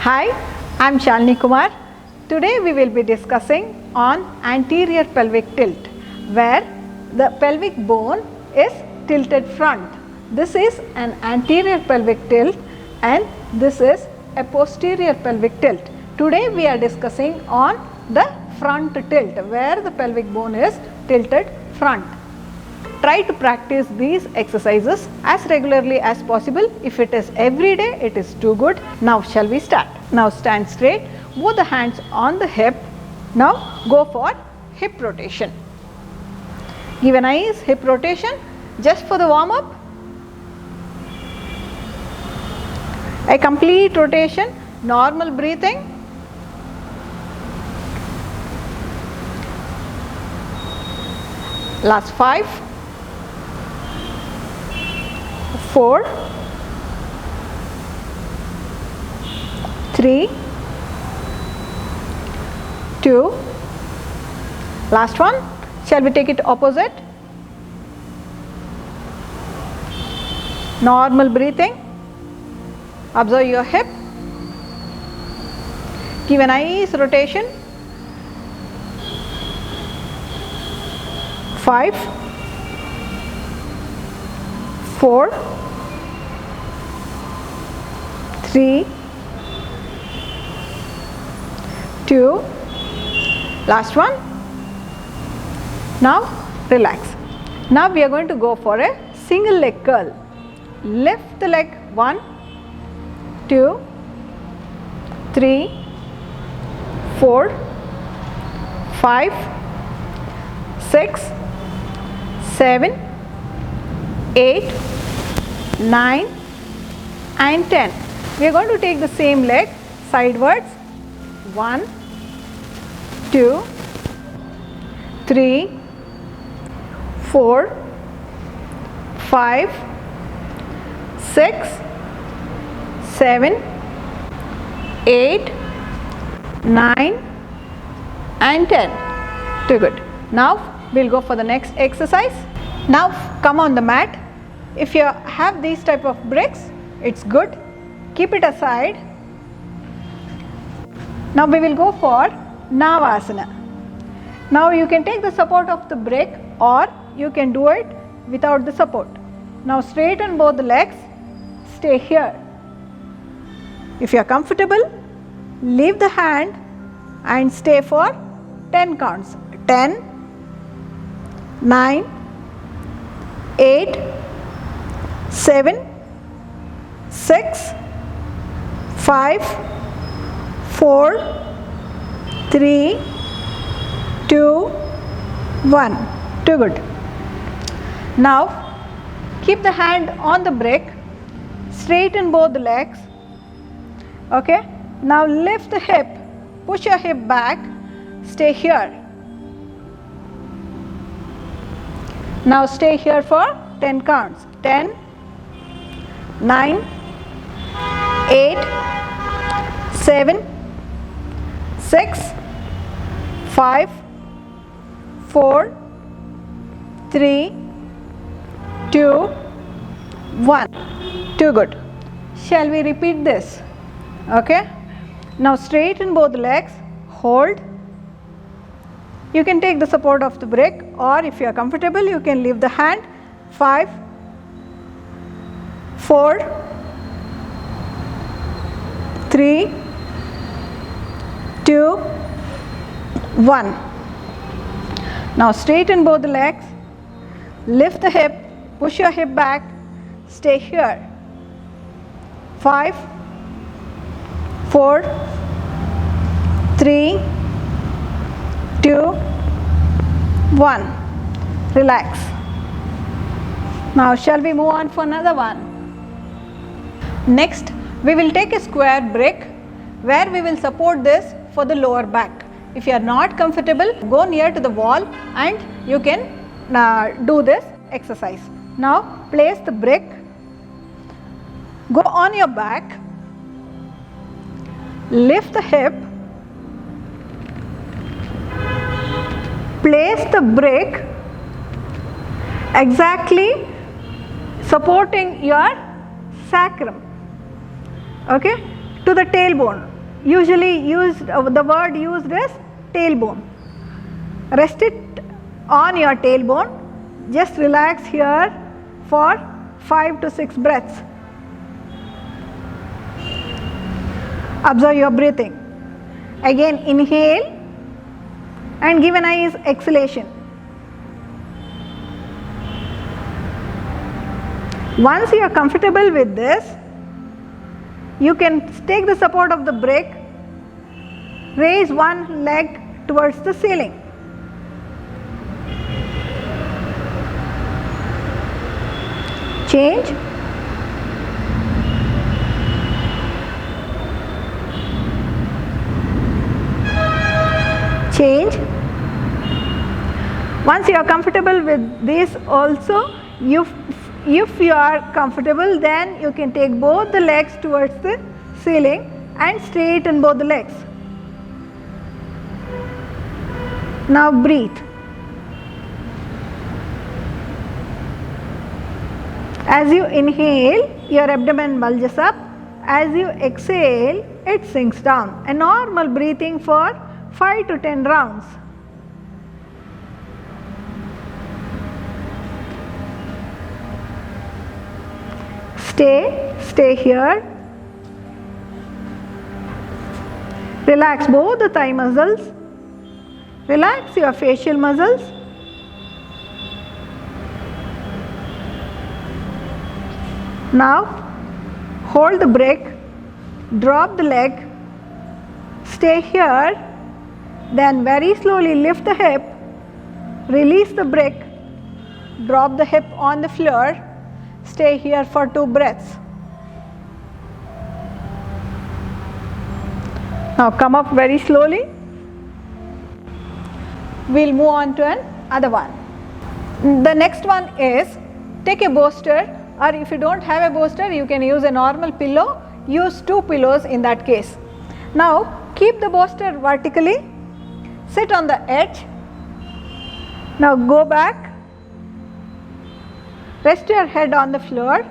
Hi, I am Shalini Kumar. Today we will be discussing on anterior pelvic tilt, where the pelvic bone is tilted front. This is an anterior pelvic tilt and this is a posterior pelvic tilt. Today we are discussing on the front tilt, where the pelvic bone is tilted front. Try to practice these exercises as regularly as possible. If it is every day, it is too good. Now shall we start? Now stand straight, both the hands on the hip. Now go for hip rotation. Give a nice hip rotation just for the warm up. A complete rotation, normal breathing. Last 5, 4, 3, 2, last one. Shall we take it opposite? Normal breathing. Observe your hip. Give a nice rotation. 5, 4, 3, 2, last one. Now relax. Now we are going to go for a single leg curl. Lift the leg 1, 2, 3, 4, 5, 6, 7, 8, 9 and 10. We are going to take the same leg sidewards. 1, 2, 3, 4, 5, 6, 7, 8, 9 and 10. Too good. Now we'll go for the next exercise. Now come on the mat. If you have these type of bricks, it's good. Keep it aside. Now we will go for Navasana. Now you can take the support of the brick or you can do it without the support. Now straighten both the legs. Stay here. If you are comfortable, leave the hand and stay for 10 counts. 10, 9, 8, 7, 6, 5, 4, 3, 2, 1. Too good. Now keep the hand on the brick. Straighten both the legs. Okay. Now lift the hip. Push your hip back. Stay here. Now stay here for 10 counts. 10, 9, 8, 7, 6, 5, 4, 3, 2, 1. Too good. Shall we repeat this? Okay. Now straighten both legs. Hold. You can take the support of the brick or if you are comfortable, you can leave the hand. 5, 4, 3, 2, 1. Now straighten both the legs. Lift the hip. Push your hip back. Stay here. 5, 4, 3, 2, 1. Relax. Now shall we move on for another one? Next we will take a square brick where we will support this for the lower back. If you are not comfortable, go near to the wall and you can do this exercise. Now place the brick. Go on your back. Lift the hip. Place the brick exactly supporting your sacrum, okay, to the tailbone. usually used, the word used is tailbone. Rest it on your tailbone, just relax here for 5 to 6 breaths. Observe your breathing. Again inhale and give a nice exhalation. Once you are comfortable with this, you can take the support of the brick, raise one leg towards the ceiling. Change. Change. Once you are comfortable with this also, if you are comfortable, then you can take both the legs towards the ceiling and straighten both the legs. Now breathe. As you inhale, your abdomen bulges up. As you exhale, it sinks down. A normal breathing for 5 to 10 rounds. Stay here. Relax both the thigh muscles. Relax your facial muscles. Now hold the brick, drop the leg, stay here, then very slowly lift the hip, release the brick, drop the hip on the floor, stay here for 2 breaths. Now come up very slowly. We'll move on to another one. The next one is take a bolster, or if you don't have a bolster, you can use a normal pillow. Use 2 pillows in that case. Now keep the bolster vertically, sit on the edge. Now go back, rest your head on the floor.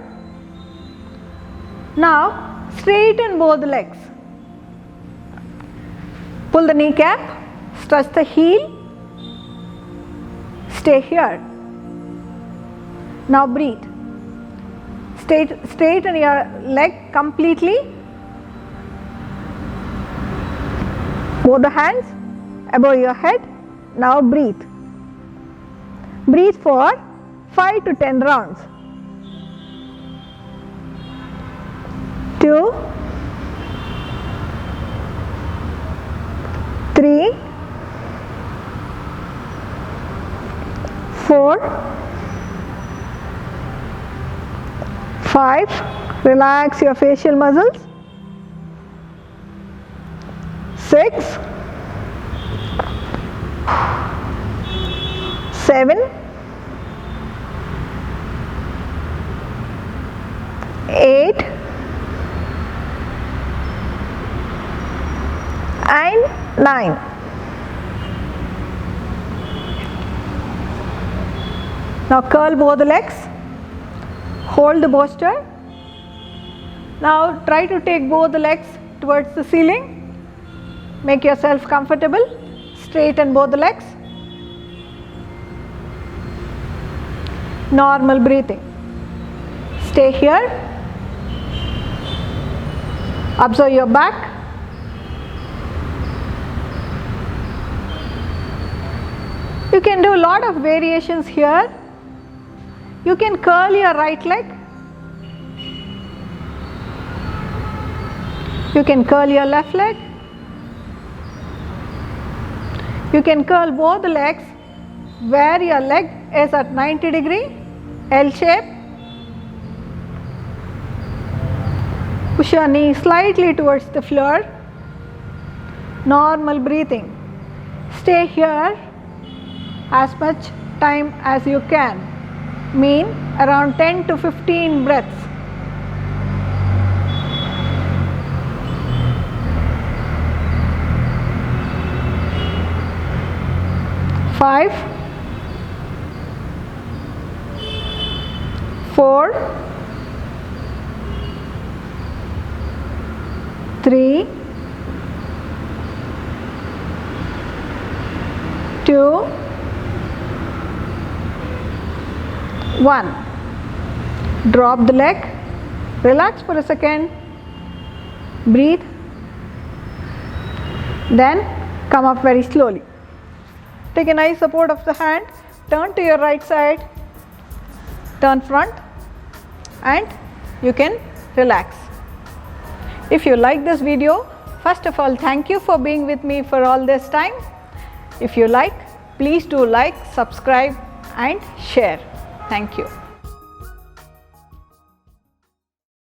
Now straighten both the legs. Pull the kneecap, stretch the heel, stay here. Now breathe. Straighten your leg completely. Both the hands above your head. Now breathe. Breathe for 5 to 10 rounds. 2, 3, 4, 5. Relax your facial muscles. 6, 7, 8, and 9. Now curl both the legs. Hold the bolster. Now try to take both the legs towards the ceiling. Make yourself comfortable. Straighten both the legs. Normal breathing. Stay here. Observe your back. You can do a lot of variations here. You can curl your right leg. You can curl your left leg. You can curl both the legs where your leg is at 90 degree, L shape. Push your knee slightly towards the floor. Normal breathing. Stay here as much time as you can. Mean around 10 to 15 breaths. 5, 4, 3, 2, 1. Drop the leg, relax for a second, breathe, then come up very slowly. Take a nice support of the hand, turn to your right side, turn front, and you can relax. If you like this video, first of all, thank you for being with me for all this time. If you like, please do like, subscribe and share. Thank you.